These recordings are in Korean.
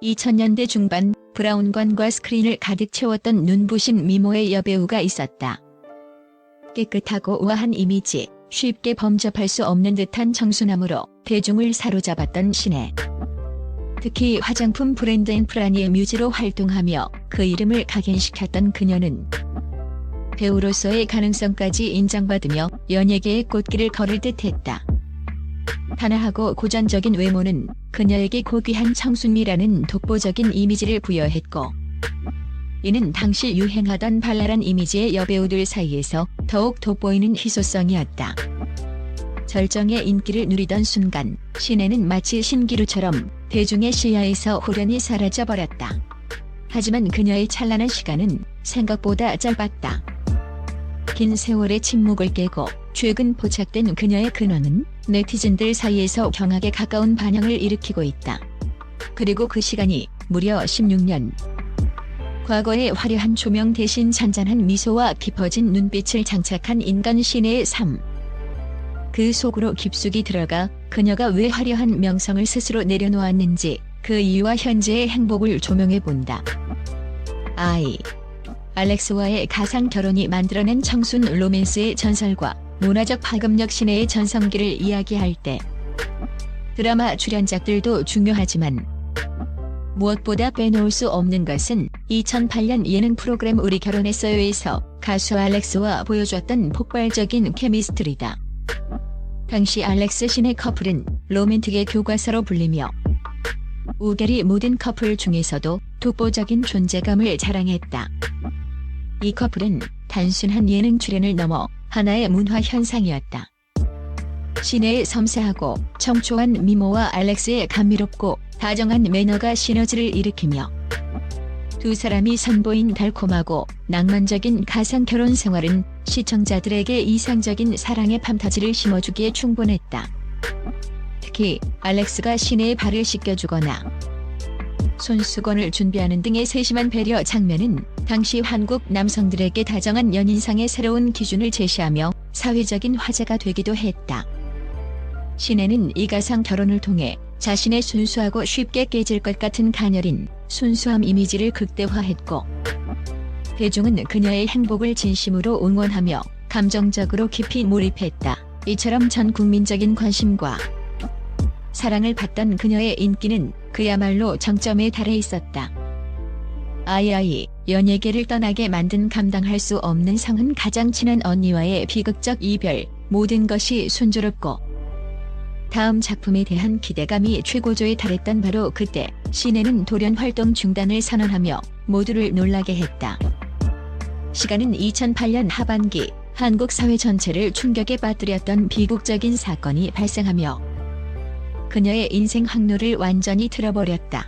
2000년대 중반 브라운관과 스크린을 가득 채웠던 눈부신 미모의 여배우가 있었다. 깨끗하고 우아한 이미지, 쉽게 범접할 수 없는 듯한 청순함으로 대중을 사로잡았던 신예. 특히 화장품 브랜드 앤프라니의 뮤즈로 활동하며 그 이름을 각인시켰던 그녀는 배우로서의 가능성까지 인정받으며 연예계의 꽃길을 걸을 듯했다. 단아하고 고전적인 외모는 그녀에게 고귀한 청순미라는 독보적인 이미지를 부여했고, 이는 당시 유행하던 발랄한 이미지의 여배우들 사이에서 더욱 돋보이는 희소성이었다. 절정의 인기를 누리던 순간 신예는 마치 신기루처럼 대중의 시야에서 홀연히 사라져버렸다. 하지만 그녀의 찬란한 시간은 생각보다 짧았다. 긴 세월의 침묵을 깨고 최근 포착된 그녀의 근황은 네티즌들 사이에서 경악에 가까운 반향을 일으키고 있다. 그리고 그 시간이 무려 16년. 과거의 화려한 조명 대신 잔잔한 미소와 깊어진 눈빛을 장착한 인간 신예의 삶. 그 속으로 깊숙이 들어가 그녀가 왜 화려한 명성을 스스로 내려놓았는지 그 이유와 현재의 행복을 조명해본다. 알렉스와의 가상 결혼이 만들어낸 청순 로맨스의 전설과 문화적 파급력 신예의 전성기를 이야기할 때 드라마 출연작들도 중요하지만 무엇보다 빼놓을 수 없는 것은 2008년 예능 프로그램 우리 결혼했어요에서 가수 알렉스와 보여줬던 폭발적인 케미스트리다. 당시 알렉스 신예 커플은 로맨틱의 교과서로 불리며 우결이 모든 커플 중에서도 독보적인 존재감을 자랑했다. 이 커플은 단순한 예능 출연을 넘어 하나의 문화 현상이었다. 신예의 섬세하고 청초한 미모와 알렉스의 감미롭고 다정한 매너가 시너지를 일으키며 두 사람이 선보인 달콤하고 낭만적인 가상 결혼 생활은 시청자들에게 이상적인 사랑의 판타지를 심어주기에 충분했다. 특히 알렉스가 신예의 발을 씻겨주거나 손수건을 준비하는 등의 세심한 배려 장면은 당시 한국 남성들에게 다정한 연인상의 새로운 기준을 제시하며 사회적인 화제가 되기도 했다. 신예는 이 가상 결혼을 통해 자신의 순수하고 쉽게 깨질 것 같은 가녀린 순수함 이미지를 극대화했고, 대중은 그녀의 행복을 진심으로 응원하며 감정적으로 깊이 몰입했다. 이처럼 전 국민적인 관심과 사랑을 받던 그녀의 인기는 그야말로 정점에 달해 있었다. 연예계를 떠나게 만든 감당할 수 없는 상흔 가장 친한 언니와의 비극적 이별, 모든 것이 순조롭고 다음 작품에 대한 기대감이 최고조에 달했던 바로 그때 신예는 돌연 활동 중단을 선언하며 모두를 놀라게 했다. 시간은 2008년 하반기 한국 사회 전체를 충격에 빠뜨렸던 비극적인 사건이 발생하며 그녀의 인생 항로를 완전히 틀어버렸다.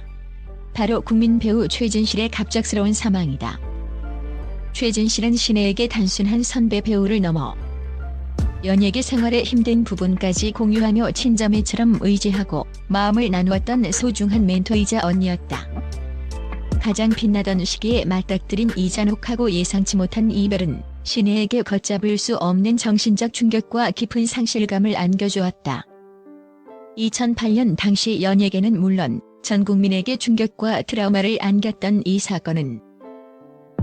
바로 국민 배우 최진실의 갑작스러운 사망이다. 최진실은 신예에게 단순한 선배 배우를 넘어 연예계 생활의 힘든 부분까지 공유하며 친자매처럼 의지하고 마음을 나누었던 소중한 멘토이자 언니였다. 가장 빛나던 시기에 맞닥뜨린 이 잔혹하고 예상치 못한 이별은 신예에게 걷잡을 수 없는 정신적 충격과 깊은 상실감을 안겨주었다. 2008년 당시 연예계는 물론 전 국민에게 충격과 트라우마를 안겼던 이 사건은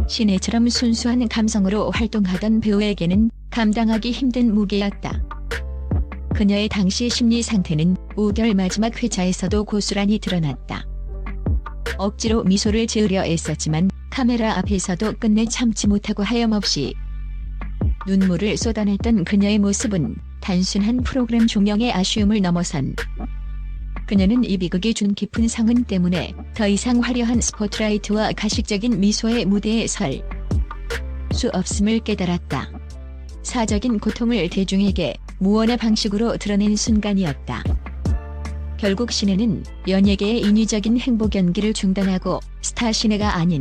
신예처럼 순수한 감성으로 활동하던 배우에게는 감당하기 힘든 무게였다. 그녀의 당시 심리 상태는 우결 마지막 회차에서도 고스란히 드러났다. 억지로 미소를 지으려 애썼지만 카메라 앞에서도 끝내 참지 못하고 하염없이 눈물을 쏟아냈던 그녀의 모습은 단순한 프로그램 종영의 아쉬움을 넘어선 그녀는 이 비극이 준 깊은 상흔 때문에 더 이상 화려한 스포트라이트와 가식적인 미소의 무대에 설 수 없음을 깨달았다. 사적인 고통을 대중에게 무언의 방식으로 드러낸 순간이었다. 결국 신예는 연예계의 인위적인 행복 연기를 중단하고 스타 신예가 아닌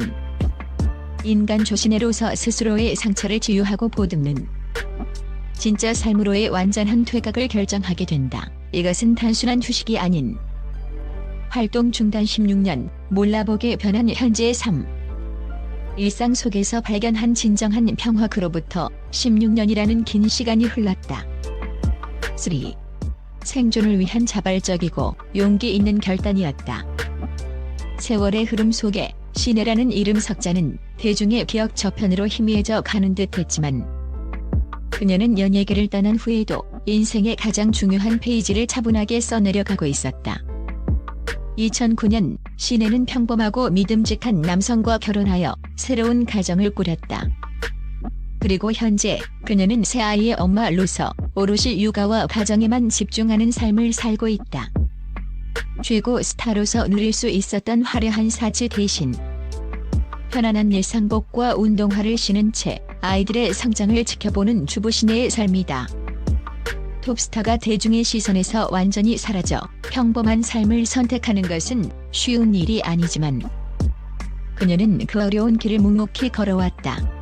인간 조신예로서 스스로의 상처를 치유하고 보듬는 진짜 삶으로의 완전한 퇴각을 결정하게 된다. 이것은 단순한 휴식이 아닌 활동 중단 16년, 몰라보게 변한 현재의 삶. 일상 속에서 발견한 진정한 평화. 그로부터 16년이라는 긴 시간이 흘렀다. 3. 생존을 위한 자발적이고 용기 있는 결단이었다. 세월의 흐름 속에 신혜라는 이름 석자는 대중의 기억 저편으로 희미해져 가는 듯했지만 그녀는 연예계를 떠난 후에도 인생의 가장 중요한 페이지를 차분하게 써내려가고 있었다. 2009년 신혜는 평범하고 믿음직한 남성과 결혼하여 새로운 가정을 꾸렸다. 그리고 현재 그녀는 새 아이의 엄마로서 오롯이 육아와 가정에만 집중하는 삶을 살고 있다. 최고 스타로서 누릴 수 있었던 화려한 사치 대신 편안한 일상복과 운동화를 신은 채 아이들의 성장을 지켜보는 주부 신혜의 삶이다. 톱스타가 대중의 시선에서 완전히 사라져 평범한 삶을 선택하는 것은 쉬운 일이 아니지만 그녀는 그 어려운 길을 묵묵히 걸어왔다.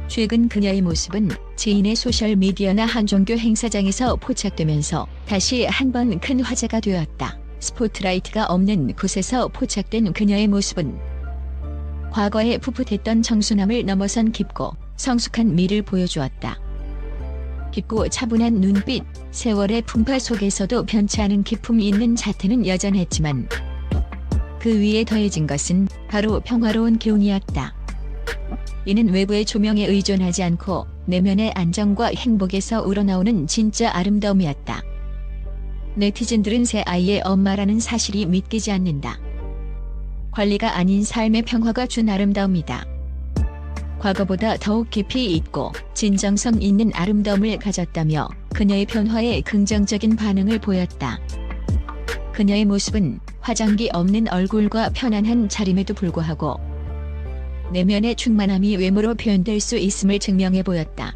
최근 그녀의 모습은 지인의 소셜미디어나 한 종교 행사장에서 포착되면서 다시 한번 큰 화제가 되었다. 스포트라이트가 없는 곳에서 포착된 그녀의 모습은 과거에 풋풋했던 청순함을 넘어선 깊고 성숙한 미를 보여주었다. 깊고 차분한 눈빛, 세월의 풍파 속에서도 변치 않은 기품 있는 자태는 여전했지만 그 위에 더해진 것은 바로 평화로운 기운이었다. 이는 외부의 조명에 의존하지 않고 내면의 안정과 행복에서 우러나오는 진짜 아름다움이었다. 네티즌들은 새 아이의 엄마라는 사실이 믿기지 않는다. 관리가 아닌 삶의 평화가 준 아름다움이다. 과거보다 더욱 깊이 있고 진정성 있는 아름다움을 가졌다며 그녀의 변화에 긍정적인 반응을 보였다. 그녀의 모습은 화장기 없는 얼굴과 편안한 차림에도 불구하고 내면의 충만함이 외모로 표현될 수 있음을 증명해 보였다.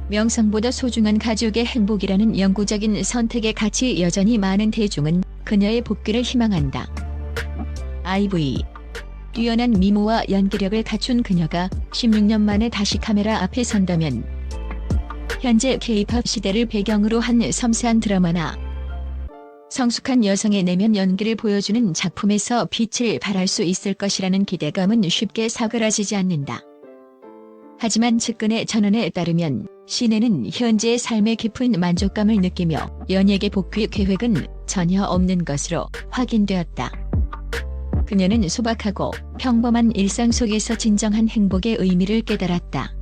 명성보다 소중한 가족의 행복이라는 영구적인 선택의 가치 여전히 많은 대중은 그녀의 복귀를 희망한다. IVE 뛰어난 미모와 연기력을 갖춘 그녀가 16년 만에 다시 카메라 앞에 선다면 현재 K-POP 시대를 배경으로 한 섬세한 드라마나 성숙한 여성의 내면 연기를 보여주는 작품에서 빛을 발할 수 있을 것이라는 기대감은 쉽게 사그라지지 않는다. 하지만 측근의 전언에 따르면 신혜는 현재의 삶의 깊은 만족감을 느끼며 연예계 복귀 계획은 전혀 없는 것으로 확인되었다. 그녀는 소박하고 평범한 일상 속에서 진정한 행복의 의미를 깨달았다.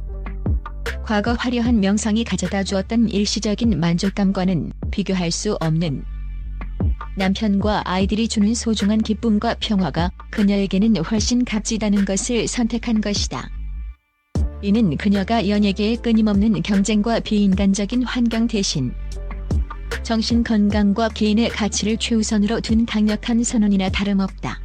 과거 화려한 명성이 가져다 주었던 일시적인 만족감과는 비교할 수 없는 남편과 아이들이 주는 소중한 기쁨과 평화가 그녀에게는 훨씬 값지다는 것을 선택한 것이다. 이는 그녀가 연예계의 끊임없는 경쟁과 비인간적인 환경 대신 정신 건강과 개인의 가치를 최우선으로 둔 강력한 선언이나 다름없다.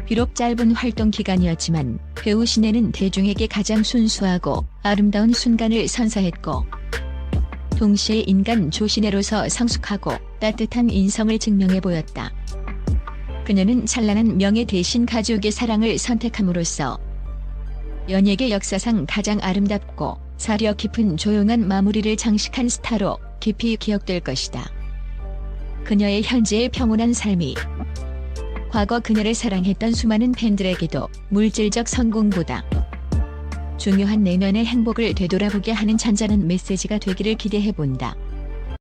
비록 짧은 활동 기간이었지만 배우 신혜는 대중에게 가장 순수하고 아름다운 순간을 선사했고 동시에 인간 조신혜로서 성숙하고 따뜻한 인성을 증명해 보였다. 그녀는 찬란한 명예 대신 가족의 사랑을 선택함으로써 연예계 역사상 가장 아름답고 사려 깊은 조용한 마무리를 장식한 스타로 깊이 기억될 것이다. 그녀의 현재의 평온한 삶이 과거 그녀를 사랑했던 수많은 팬들에게도 물질적 성공보다 중요한 내면의 행복을 되돌아보게 하는 잔잔한 메시지가 되기를 기대해본다.